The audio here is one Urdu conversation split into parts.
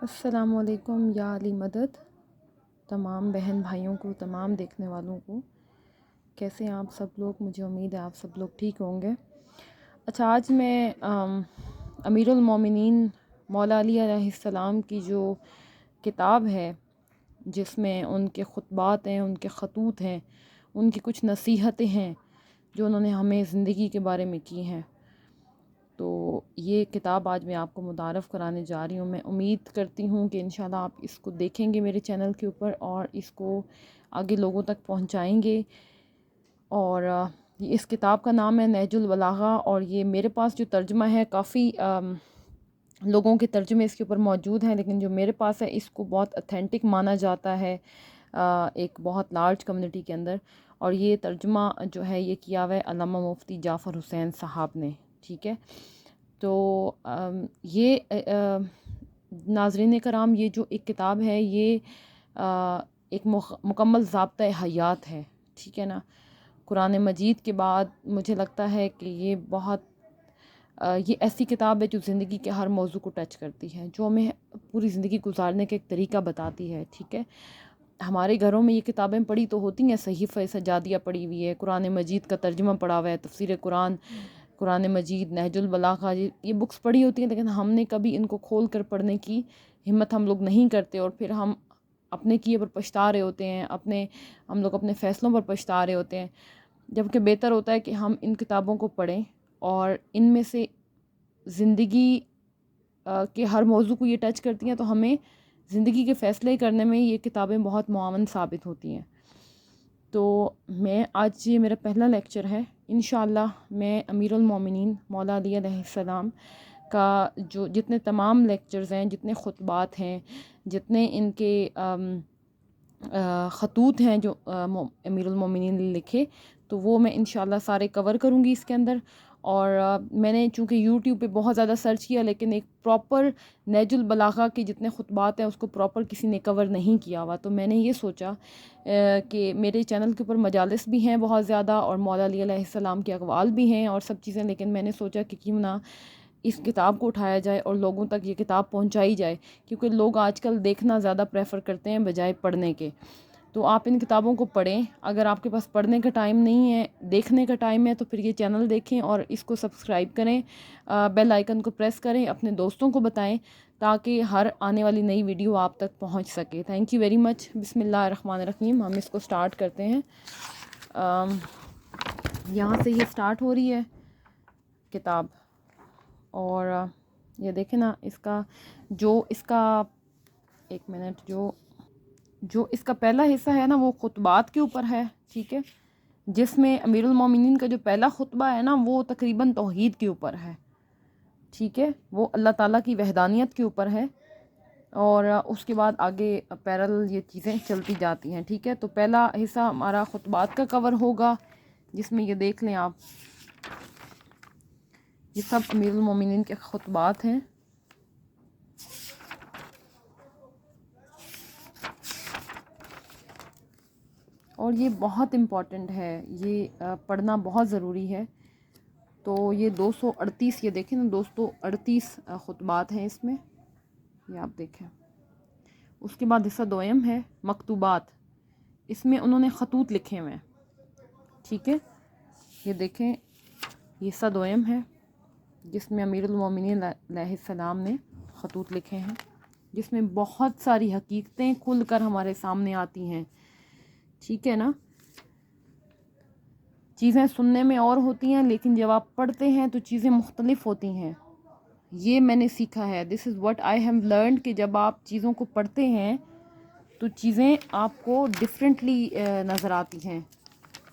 السلام علیکم یا علی مدد، تمام بہن بھائیوں کو، تمام دیکھنے والوں کو، کیسے ہیں آپ سب لوگ؟ مجھے امید ہے آپ سب لوگ ٹھیک ہوں گے۔ اچھا، آج میں امیر المومنین مولا علی علیہ السلام کی جو کتاب ہے، جس میں ان کے خطبات ہیں، ان کے خطوط ہیں، ان کی کچھ نصیحتیں ہیں جو انہوں نے ہمیں زندگی کے بارے میں کی ہیں، تو یہ کتاب آج میں آپ کو متعارف کرانے جا رہی ہوں۔ میں امید کرتی ہوں کہ انشاءاللہ آپ اس کو دیکھیں گے میرے چینل کے اوپر اور اس کو آگے لوگوں تک پہنچائیں گے۔ اور اس کتاب کا نام ہے نہج البلاغہ، اور یہ میرے پاس جو ترجمہ ہے، کافی لوگوں کے ترجمے اس کے اوپر موجود ہیں، لیکن جو میرے پاس ہے اس کو بہت اتھینٹک مانا جاتا ہے ایک بہت لارج کمیونٹی کے اندر، اور یہ ترجمہ جو ہے یہ کیا ہوا ہے علامہ مفتی جعفر حسین صاحب نے، ٹھیک ہے۔ تو یہ ناظرین کرام، یہ جو ایک کتاب ہے یہ ایک مکمل ضابطۂ حیات ہے، ٹھیک ہے نا۔ قرآن مجید کے بعد مجھے لگتا ہے کہ یہ ایسی کتاب ہے جو زندگی کے ہر موضوع کو ٹچ کرتی ہے، جو ہمیں پوری زندگی گزارنے کا ایک طریقہ بتاتی ہے، ٹھیک ہے۔ ہمارے گھروں میں یہ کتابیں پڑھی تو ہوتی ہیں، صحیفہ سجادیہ پڑھی ہوئی ہے، قرآن مجید کا ترجمہ پڑھا ہوا ہے، تفسیر قرآن، قرآن مجید، نہج البلاغہ، یہ بکس پڑھی ہوتی ہیں، لیکن ہم نے کبھی ان کو کھول کر پڑھنے کی ہمت ہم لوگ نہیں کرتے، اور پھر ہم اپنے کیے پر پچھتا رہے ہوتے ہیں، ہم لوگ اپنے فیصلوں پر پچھتا رہے ہوتے ہیں، جبکہ بہتر ہوتا ہے کہ ہم ان کتابوں کو پڑھیں اور ان میں سے زندگی کے ہر موضوع کو یہ ٹچ کرتی ہیں، تو ہمیں زندگی کے فیصلے کرنے میں یہ کتابیں بہت معاون ثابت ہوتی ہیں۔ تو میں آج یہ میرا پہلا لیکچر ہے، انشاءاللہ میں امیر المومنین مولا علی علیہ السلام کا جو جتنے تمام لیکچرز ہیں، جتنے خطبات ہیں، جتنے ان کے خطوط ہیں جو امیر المومنین نے لکھے، تو وہ میں انشاءاللہ سارے کور کروں گی اس کے اندر۔ اور میں نے چونکہ یوٹیوب پہ بہت زیادہ سرچ کیا، لیکن ایک پراپر نہج البلاغہ کے جتنے خطبات ہیں اس کو پراپر کسی نے کور نہیں کیا ہوا، تو میں نے یہ سوچا کہ میرے چینل کے اوپر مجالس بھی ہیں بہت زیادہ، اور مولا علی علیہ السلام کے اقوال بھی ہیں اور سب چیزیں، لیکن میں نے سوچا کہ کیوں نہ اس کتاب کو اٹھایا جائے اور لوگوں تک یہ کتاب پہنچائی جائے، کیونکہ لوگ آج کل دیکھنا زیادہ پریفر کرتے ہیں بجائے پڑھنے کے۔ تو آپ ان کتابوں کو پڑھیں، اگر آپ کے پاس پڑھنے کا ٹائم نہیں ہے، دیکھنے کا ٹائم ہے، تو پھر یہ چینل دیکھیں اور اس کو سبسکرائب کریں، بیل آئیکن کو پریس کریں، اپنے دوستوں کو بتائیں تاکہ ہر آنے والی نئی ویڈیو آپ تک پہنچ سکے۔ Thank you very much. بسم اللہ الرحمن الرحیم، ہم اس کو سٹارٹ کرتے ہیں۔ یہاں سے یہ سٹارٹ ہو رہی ہے کتاب، اور یہ دیکھیں نا، اس کا ایک منٹ، جو اس کا پہلا حصہ ہے نا وہ خطبات کے اوپر ہے، ٹھیک ہے، جس میں امیر المومنین کا جو پہلا خطبہ ہے نا وہ تقریباً توحید کے اوپر ہے، ٹھیک ہے، وہ اللہ تعالیٰ کی وحدانیت کے اوپر ہے، اور اس کے بعد آگے پیرل یہ چیزیں چلتی جاتی ہیں، ٹھیک ہے۔ تو پہلا حصہ ہمارا خطبات کا کور ہوگا، جس میں یہ دیکھ لیں آپ، یہ سب امیر المومنین کے خطبات ہیں۔ اور یہ بہت امپورٹنٹ ہے، یہ پڑھنا بہت ضروری ہے۔ تو یہ 238، یہ دیکھیں نا، 238 خطبات ہیں اس میں، یہ آپ دیکھیں۔ اس کے بعد حصہ دوئم ہے مکتوبات، اس میں انہوں نے خطوط لکھے ہوئے ہیں، ٹھیک ہے، یہ دیکھیں، یہ حصہ دوئم ہے جس میں امیر المومنین علیہ السلام نے خطوط لکھے ہیں، جس میں بہت ساری حقیقتیں کھل کر ہمارے سامنے آتی ہیں، ٹھیک ہے نا۔ چیزیں سننے میں اور ہوتی ہیں، لیکن جب آپ پڑھتے ہیں تو چیزیں مختلف ہوتی ہیں، یہ میں نے سیکھا ہے، this is what I have learned, کہ جب آپ چیزوں کو پڑھتے ہیں تو چیزیں آپ کو ڈفرینٹلی نظر آتی ہیں،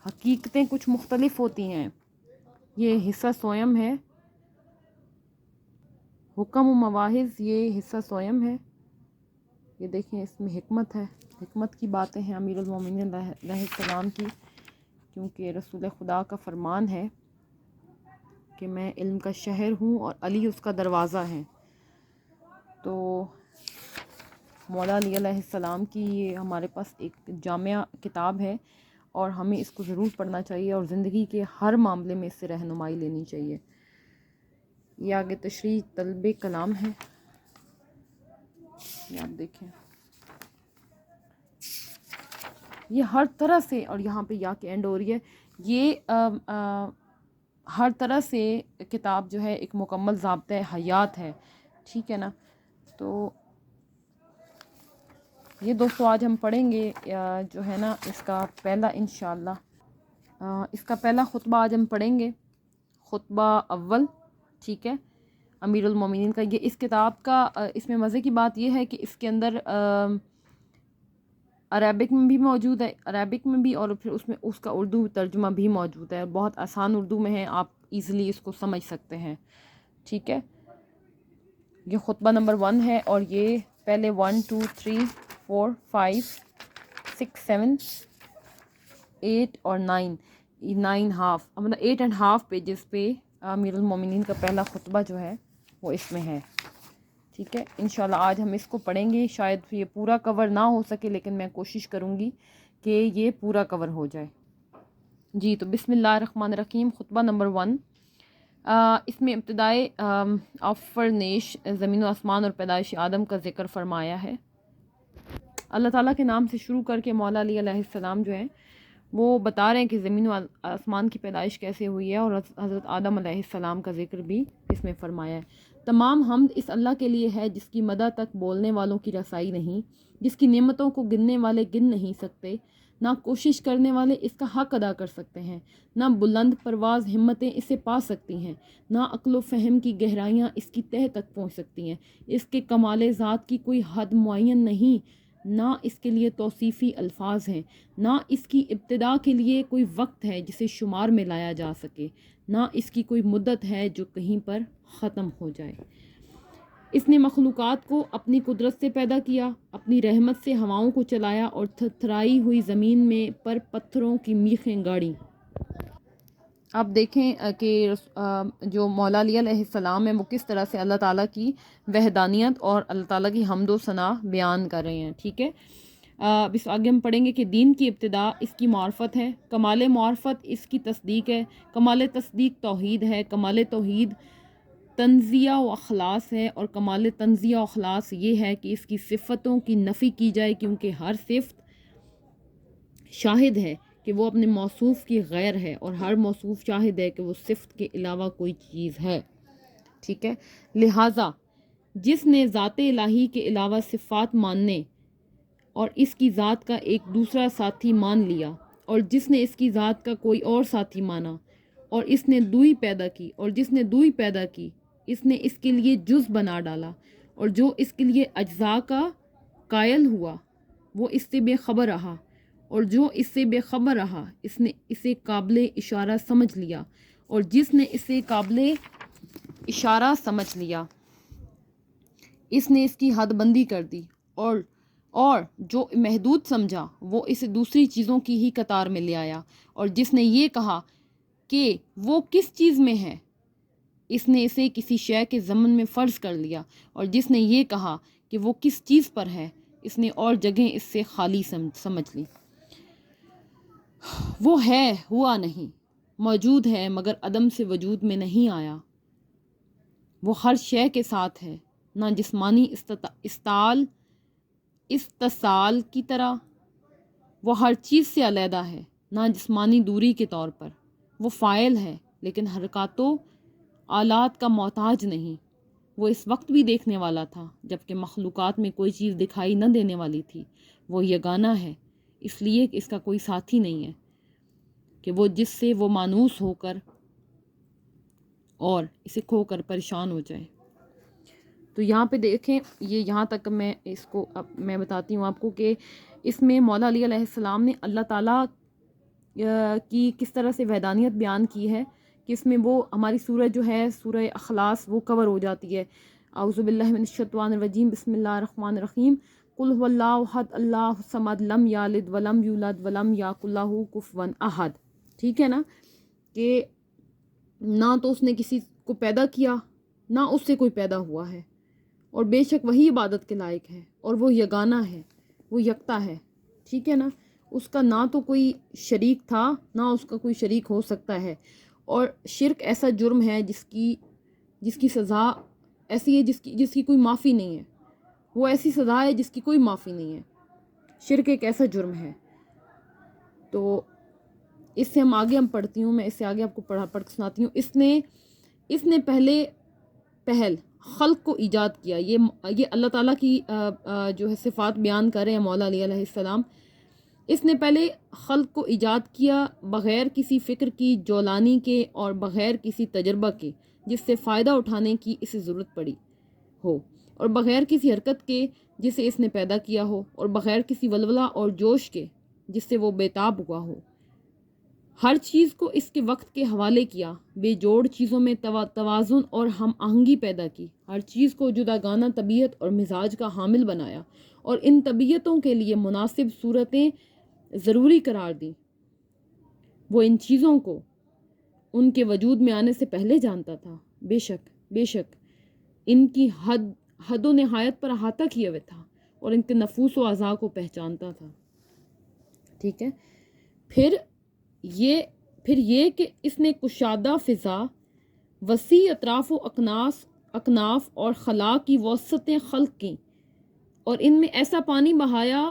حقیقتیں کچھ مختلف ہوتی ہیں۔ یہ حصہ سوئم ہے، حکم و مواعظ، یہ حصہ سوئم ہے، یہ دیکھیں، اس میں حکمت ہے، حکمت کی باتیں ہیں امیر المومنین علیہ السلام کی، کیونکہ رسول خدا کا فرمان ہے کہ میں علم کا شہر ہوں اور علی اس کا دروازہ ہے۔ تو مولا علی علیہ السلام کی یہ ہمارے پاس ایک جامعہ کتاب ہے، اور ہمیں اس کو ضرور پڑھنا چاہیے، اور زندگی کے ہر معاملے میں اس سے رہنمائی لینی چاہیے۔ یہ آگے تشریح طلب کلام ہے، یہ آپ دیکھیں، یہ ہر طرح سے، اور یہاں پہ یا کے اینڈ ہو رہی ہے، یہ ہر طرح سے کتاب جو ہے ایک مکمل ضابطۂ حیات ہے، ٹھیک ہے نا. تو یہ دوستو آج ہم پڑھیں گے جو ہے نا اس کا پہلا انشاءاللہ اس کا پہلا خطبہ آج ہم پڑھیں گے، خطبہ اول، ٹھیک ہے، امیر المومنین کا. یہ اس کتاب کا اس میں مزے کی بات یہ ہے کہ اس کے اندر عربک میں بھی موجود ہے، عربک میں بھی، اور پھر اس میں اس کا اردو ترجمہ بھی موجود ہے، بہت آسان اردو میں ہے، آپ ایزیلی اس کو سمجھ سکتے ہیں، ٹھیک ہے. یہ خطبہ نمبر 1 ہے، اور یہ پہلے 1 2 3 4 5 6 7 8 اور 9 9.5 مطلب 8.5 پیجز پہ امیر المومنین کا پہلا خطبہ جو ہے وہ اس میں ہے، ٹھیک ہے. انشاءاللہ آج ہم اس کو پڑھیں گے. شاید یہ پورا کور نہ ہو سکے، لیکن میں کوشش کروں گی کہ یہ پورا کور ہو جائے. جی تو بسم اللہ الرحمن الرحیم. خطبہ نمبر 1. اس میں ابتدائے آفرینش زمین و آسمان اور پیدائش آدم کا ذکر فرمایا ہے. اللہ تعالیٰ کے نام سے شروع کر کے مولا علی علیہ السلام جو ہیں وہ بتا رہے ہیں کہ زمین و آسمان کی پیدائش کیسے ہوئی ہے، اور حضرت آدم علیہ السلام کا ذکر بھی اس میں فرمایا ہے. تمام حمد اس اللہ کے لیے ہے جس کی مدح تک بولنے والوں کی رسائی نہیں، جس کی نعمتوں کو گننے والے گن نہیں سکتے، نہ کوشش کرنے والے اس کا حق ادا کر سکتے ہیں، نہ بلند پرواز ہمتیں اسے پا سکتی ہیں، نہ عقل و فہم کی گہرائیاں اس کی تہہ تک پہنچ سکتی ہیں. اس کے کمال ذات کی کوئی حد معین نہیں، نہ اس کے لیے توصیفی الفاظ ہیں، نہ اس کی ابتدا کے لیے کوئی وقت ہے جسے شمار میں لایا جا سکے، نہ اس کی کوئی مدت ہے جو کہیں پر ختم ہو جائے. اس نے مخلوقات کو اپنی قدرت سے پیدا کیا، اپنی رحمت سے ہواؤں کو چلایا، اور تھرتھرائی ہوئی زمین میں پر پتھروں کی میخیں گاڑی. آپ دیکھیں کہ جو مولا علی علیہ السلام ہے وہ کس طرح سے اللہ تعالیٰ کی وحدانیت اور اللہ تعالیٰ کی حمد و ثنا بیان کر رہے ہیں، ٹھیک ہے. اب اس آگے ہم پڑھیں گے کہ دین کی ابتدا اس کی معرفت ہے، کمال معرفت اس کی تصدیق ہے، کمال تصدیق توحید ہے، کمال توحید تنزیہ و اخلاص ہے، اور کمال تنزیہ و اخلاص یہ ہے کہ اس کی صفتوں کی نفی کی جائے، کیونکہ ہر صفت شاہد ہے کہ وہ اپنے موصوف کی غیر ہے، اور ہر موصوف شاہد ہے کہ وہ صفت کے علاوہ کوئی چیز ہے، ٹھیک ہے. لہٰذا جس نے ذات الہی کے علاوہ صفات ماننے اور اس کی ذات کا ایک دوسرا ساتھی مان لیا، اور جس نے اس کی ذات کا کوئی اور ساتھی مانا، اور اس نے دوئی پیدا کی، اور جس نے دوئی پیدا کی اس نے اس کے لیے جز بنا ڈالا، اور جو اس کے لیے اجزاء کا قائل ہوا وہ اس سے بے خبر رہا، اور جو اس سے بے خبر رہا اس نے اسے قابل اشارہ سمجھ لیا، اور جس نے اسے قابل اشارہ سمجھ لیا اس نے اس کی حد بندی کر دی، اور جو محدود سمجھا وہ اسے دوسری چیزوں کی ہی قطار میں لے آیا، اور جس نے یہ کہا کہ وہ کس چیز میں ہے اس نے اسے کسی شے کے ضمن میں فرض کر لیا، اور جس نے یہ کہا کہ وہ کس چیز پر ہے اس نے اور جگہیں اس سے خالی سمجھ لی. وہ ہے ہوا نہیں، موجود ہے مگر عدم سے وجود میں نہیں آیا. وہ ہر شے کے ساتھ ہے، نہ جسمانی استصال کی طرح، وہ ہر چیز سے علیحدہ ہے، نہ جسمانی دوری کے طور پر. وہ فاعل ہے لیکن حرکات و آلات کا محتاج نہیں. وہ اس وقت بھی دیکھنے والا تھا جبکہ مخلوقات میں کوئی چیز دکھائی نہ دینے والی تھی. وہ یگانہ ہے اس لیے کہ اس کا کوئی ساتھی نہیں ہے، کہ وہ جس سے وہ مانوس ہو کر اور اسے کھو کر پریشان ہو جائے. تو یہاں پہ دیکھیں، یہ یہاں تک میں اس کو اب میں بتاتی ہوں آپ کو کہ اس میں مولا علی علیہ السلام نے اللہ تعالیٰ کی کس طرح سے وحدانیت بیان کی ہے کہ اس میں وہ ہماری سورہ جو ہے سورہ اخلاص وہ کور ہو جاتی ہے. اعوذ باللہ من الشیطان الرجیم، بسم اللہ الرحمن الرحیم. قل هو اللہ احد اللہ الصمد لم یلد ولم یولد ولم یکن لہ کفوا احد. ٹھیک ہے نا، کہ نہ تو اس نے کسی کو پیدا کیا نہ اس سے کوئی پیدا ہوا ہے، اور بے شک وہی عبادت کے لائق ہے، اور وہ یگانہ ہے، وہ یکتا ہے. ٹھیک ہے نا، اس کا نہ تو کوئی شریک تھا نہ اس کا کوئی شریک ہو سکتا ہے. اور شرک ایسا جرم ہے جس کی سزا ایسی ہے جس کی کوئی معافی نہیں ہے. وہ ایسی سزا ہے جس کی کوئی معافی نہیں ہے. شرک ایک ایسا جرم ہے. تو اس سے ہم پڑھتی ہوں، میں اس سے آگے آپ کو پڑھ کے سناتی ہوں. اس نے پہل خلق کو ایجاد کیا. یہ اللہ تعالیٰ کی جو ہے صفات بیان کر رہے ہیں مولا علی علیہ السلام. اس نے پہلے خلق کو ایجاد کیا بغیر کسی فکر کی، جولانی کے، اور بغیر کسی تجربہ کے جس سے فائدہ اٹھانے کی اسے ضرورت پڑی ہو، اور بغیر کسی حرکت کے جسے اس نے پیدا کیا ہو، اور بغیر کسی ولولہ اور جوش کے جس سے وہ بیتاب ہوا ہو. ہر چیز کو اس کے وقت کے حوالے کیا، بے جوڑ چیزوں میں توازن اور ہم آہنگی پیدا کی. ہر چیز کو جداگانہ طبیعت اور مزاج کا حامل بنایا، اور ان طبیعتوں کے لیے مناسب صورتیں ضروری قرار دیں. وہ ان چیزوں کو ان کے وجود میں آنے سے پہلے جانتا تھا. بے شک ان کی حد و نہایت پر احاطہ کیے ہوئے تھا، اور ان کے نفوس و اعضاء کو پہچانتا تھا. ٹھیک ہے. پھر یہ کہ اس نے کشادہ فضا، وسیع اطراف و اکناف اور خلا کی وسعتیں خلق کیں، اور ان میں ایسا پانی بہایا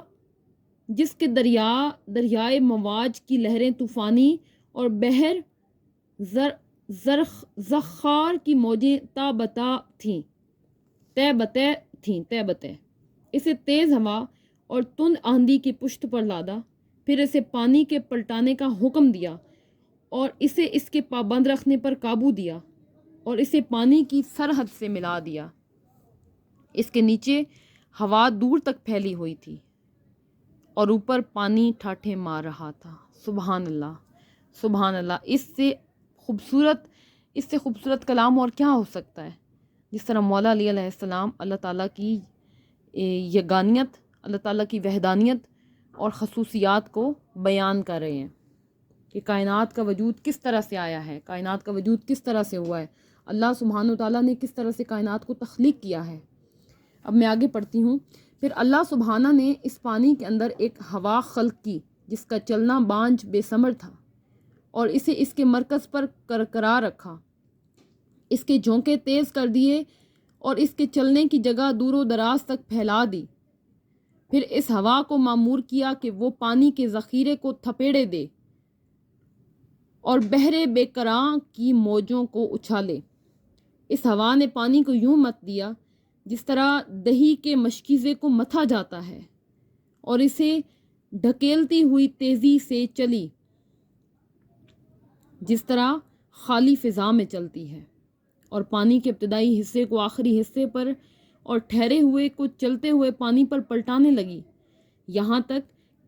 جس کے دریائے مواج کی لہریں طوفانی اور بحر زخار کی موجیں تہ بتہ. اسے تیز ہوا اور تند آندھی کی پشت پر لادا، پھر اسے پانی کے پلٹانے کا حکم دیا، اور اسے اس کے پابند رکھنے پر قابو دیا، اور اسے پانی کی سرحد سے ملا دیا. اس کے نیچے ہوا دور تک پھیلی ہوئی تھی، اور اوپر پانی ٹھاٹھے مار رہا تھا. سبحان اللہ، سبحان اللہ. اس سے خوبصورت کلام اور کیا ہو سکتا ہے؟ جس طرح مولا علی علیہ السلام اللہ تعالیٰ کی یگانیت، اللہ تعالیٰ کی وحدانیت اور خصوصیات کو بیان کر رہے ہیں کہ کائنات کا وجود کس طرح سے آیا ہے، کائنات کا وجود کس طرح سے ہوا ہے، اللہ سبحانہ وتعالیٰ نے کس طرح سے کائنات کو تخلیق کیا ہے. اب میں آگے پڑھتی ہوں. پھر اللہ سبحانہ نے اس پانی کے اندر ایک ہوا خلق کی جس کا چلنا بانجھ بے ثمر تھا، اور اسے اس کے مرکز پر قرار رکھا. اس کے جھونکے تیز کر دیے اور اس کے چلنے کی جگہ دور و دراز تک پھیلا دی. پھر اس ہوا کو مامور کیا کہ وہ پانی کے ذخیرے کو تھپیڑے دے اور بحر بے کراں کی موجوں کو اچھالے. اس ہوا نے پانی کو یوں مت دیا جس طرح دہی کے مشکیزے کو متھا جاتا ہے، اور اسے ڈھکیلتی ہوئی تیزی سے چلی جس طرح خالی فضا میں چلتی ہے، اور پانی کے ابتدائی حصے کو آخری حصے پر اور ٹھہرے ہوئے کو چلتے ہوئے پانی پر پلٹانے لگی، یہاں تک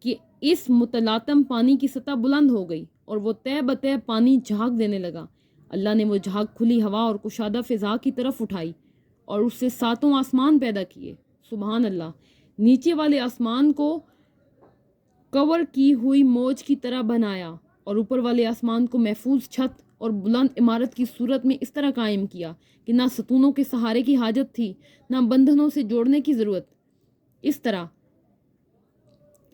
کہ اس متلاطم پانی کی سطح بلند ہو گئی اور وہ تہ بتہ پانی جھاگ دینے لگا. اللہ نے وہ جھاگ کھلی ہوا اور کشادہ فضا کی طرف اٹھائی اور اس سے 7 آسمان پیدا کیے. سبحان اللہ. نیچے والے آسمان کو کور کی ہوئی موج کی طرح بنایا، اور اوپر والے آسمان کو محفوظ چھت اور بلند عمارت کی صورت میں اس طرح قائم کیا کہ نہ ستونوں کے سہارے کی حاجت تھی، نہ بندھنوں سے جوڑنے کی ضرورت. اس طرح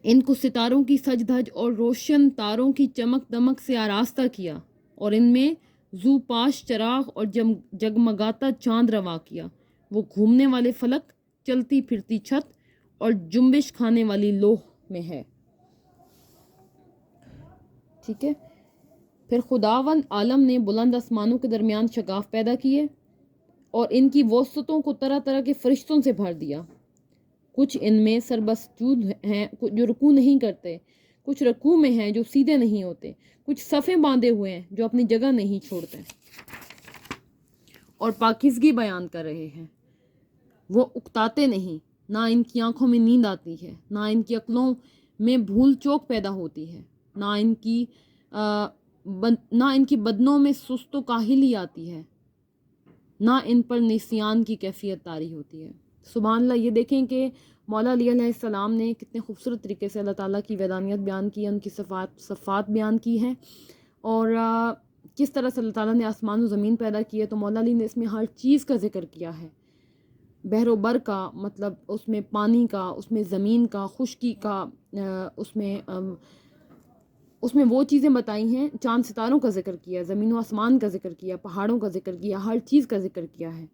ان کو ستاروں کی سج دھج اور روشن تاروں کی چمک دمک سے آراستہ کیا، اور ان میں زو پاش چراغ اور جگمگاتا چاند روا کیا. وہ گھومنے والے فلک، چلتی پھرتی چھت اور جنبش کھانے والی لوح میں ہے. ٹھیک ہے. پھر خداوند عالم نے بلند آسمانوں کے درمیان شگاف پیدا کیے اور ان کی وسعتوں کو طرح طرح کے فرشتوں سے بھر دیا. کچھ ان میں سربسجود ہیں جو رکوع نہیں کرتے، کچھ رکوع میں ہیں جو سیدھے نہیں ہوتے، کچھ صفیں باندھے ہوئے ہیں جو اپنی جگہ نہیں چھوڑتے اور پاکیزگی بیان کر رہے ہیں. وہ اکتاتے نہیں، نہ ان کی آنکھوں میں نیند آتی ہے، نہ ان کی عقلوں میں بھول چوک پیدا ہوتی ہے، نہ ان کی بدنوں میں سست و کاہلی آتی ہے، نہ ان پر نسیان کی کیفیت طاری ہوتی ہے. سبحان اللہ. یہ دیکھیں کہ مولا علی علیہ السلام نے کتنے خوبصورت طریقے سے اللہ تعالیٰ کی وحدانیت بیان کی ہے، ان کی صفات بیان کی ہیں، اور کس طرح سے اللہ تعالیٰ نے آسمان و زمین پیدا کی ہے. تو مولا علی نے اس میں ہر چیز کا ذکر کیا ہے، بحر و بر کا، مطلب اس میں پانی کا، اس میں زمین کا، خشکی کا، اس میں وہ چیزیں بتائی ہیں. چاند ستاروں کا ذکر کیا، زمین و آسمان کا ذکر کیا، پہاڑوں کا ذکر کیا، ہر چیز کا ذکر کیا ہے.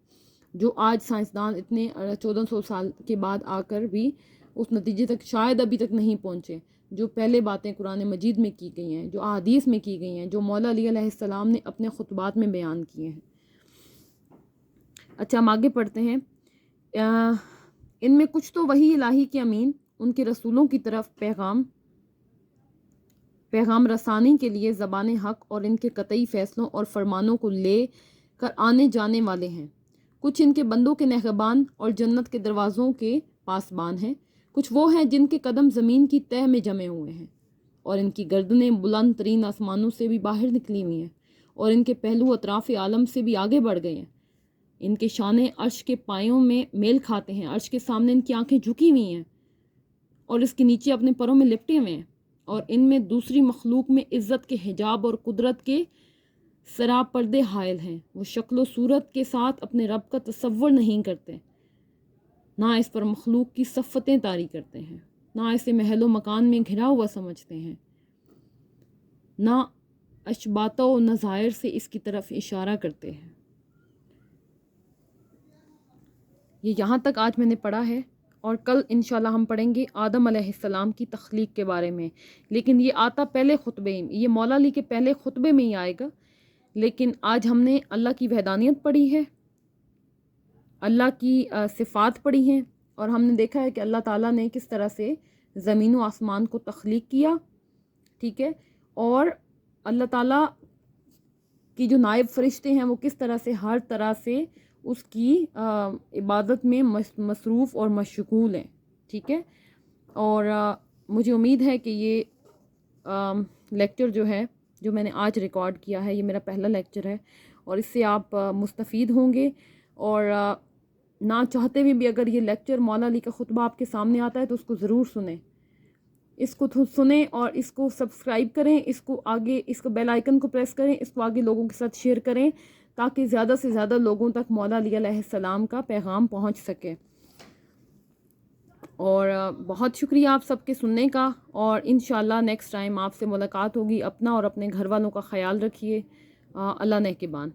جو آج سائنسدان اتنے 1400 سال کے بعد آ کر بھی اس نتیجے تک شاید ابھی تک نہیں پہنچے، جو پہلے باتیں قرآن مجید میں کی گئی ہیں، جو احادیث میں کی گئی ہیں، جو مولا علی علیہ السلام نے اپنے خطبات میں بیان کیے ہیں۔ اچھا، ہم آگے پڑھتے ہیں۔ ان میں کچھ تو وحی الہی کے امین ان کے رسولوں کی طرف پیغام رسانی کے لیے زبان حق اور ان کے قطعی فیصلوں اور فرمانوں کو لے کر آنے جانے والے ہیں۔ کچھ ان کے بندوں کے نگہبان اور جنت کے دروازوں کے پاسبان ہیں۔ کچھ وہ ہیں جن کے قدم زمین کی تہ میں جمے ہوئے ہیں اور ان کی گردنیں بلند ترین آسمانوں سے بھی باہر نکلی ہوئی ہیں اور ان کے پہلو اطراف عالم سے بھی آگے بڑھ گئے ہیں۔ ان کے شانے عرش کے پایوں میں میل کھاتے ہیں، عرش کے سامنے ان کی آنکھیں جھکی ہوئی ہیں اور اس کے نیچے اپنے پروں میں لپٹے ہوئے ہیں، اور ان میں دوسری مخلوق میں عزت کے حجاب اور قدرت کے سرا پردے حائل ہیں۔ وہ شکل و صورت کے ساتھ اپنے رب کا تصور نہیں کرتے، نہ اس پر مخلوق کی صفتیں طاری کرتے ہیں، نہ اسے محل و مکان میں گھرا ہوا سمجھتے ہیں، نہ اشباط و نظائر سے اس کی طرف اشارہ کرتے ہیں۔ یہ یہاں تک آج میں نے پڑھا ہے، اور کل انشاءاللہ ہم پڑھیں گے آدم علیہ السلام کی تخلیق کے بارے میں، لیکن یہ آتا پہلے خطبے، یہ مولا علی کے پہلے خطبے میں ہی آئے گا۔ لیکن آج ہم نے اللہ کی وحدانیت پڑھی ہے، اللہ کی صفات پڑھی ہیں، اور ہم نے دیکھا ہے کہ اللہ تعالیٰ نے کس طرح سے زمین و آسمان کو تخلیق کیا، ٹھیک ہے، اور اللہ تعالیٰ کی جو نائب فرشتے ہیں وہ کس طرح سے ہر طرح سے اس کی عبادت میں مصروف اور مشغول ہیں، ٹھیک ہے۔ اور مجھے امید ہے کہ یہ لیکچر جو ہے، جو میں نے آج ریکارڈ کیا ہے، یہ میرا پہلا لیکچر ہے، اور اس سے آپ مستفید ہوں گے، اور نہ چاہتے ہوئے بھی اگر یہ لیکچر مولا علی کا خطبہ آپ کے سامنے آتا ہے تو اس کو ضرور سنیں، اس کو سنیں اور اس کو سبسکرائب کریں، اس کو آگے، اس کو بیل آئیکن کو پریس کریں، اس کو آگے لوگوں کے ساتھ شیئر کریں تاکہ زیادہ سے زیادہ لوگوں تک مولا علی علیہ السلام کا پیغام پہنچ سکے۔ اور بہت شکریہ آپ سب کے سننے کا، اور انشاءاللہ نیکسٹ ٹائم آپ سے ملاقات ہوگی۔ اپنا اور اپنے گھر والوں کا خیال رکھیے۔ اللہ نگہبان۔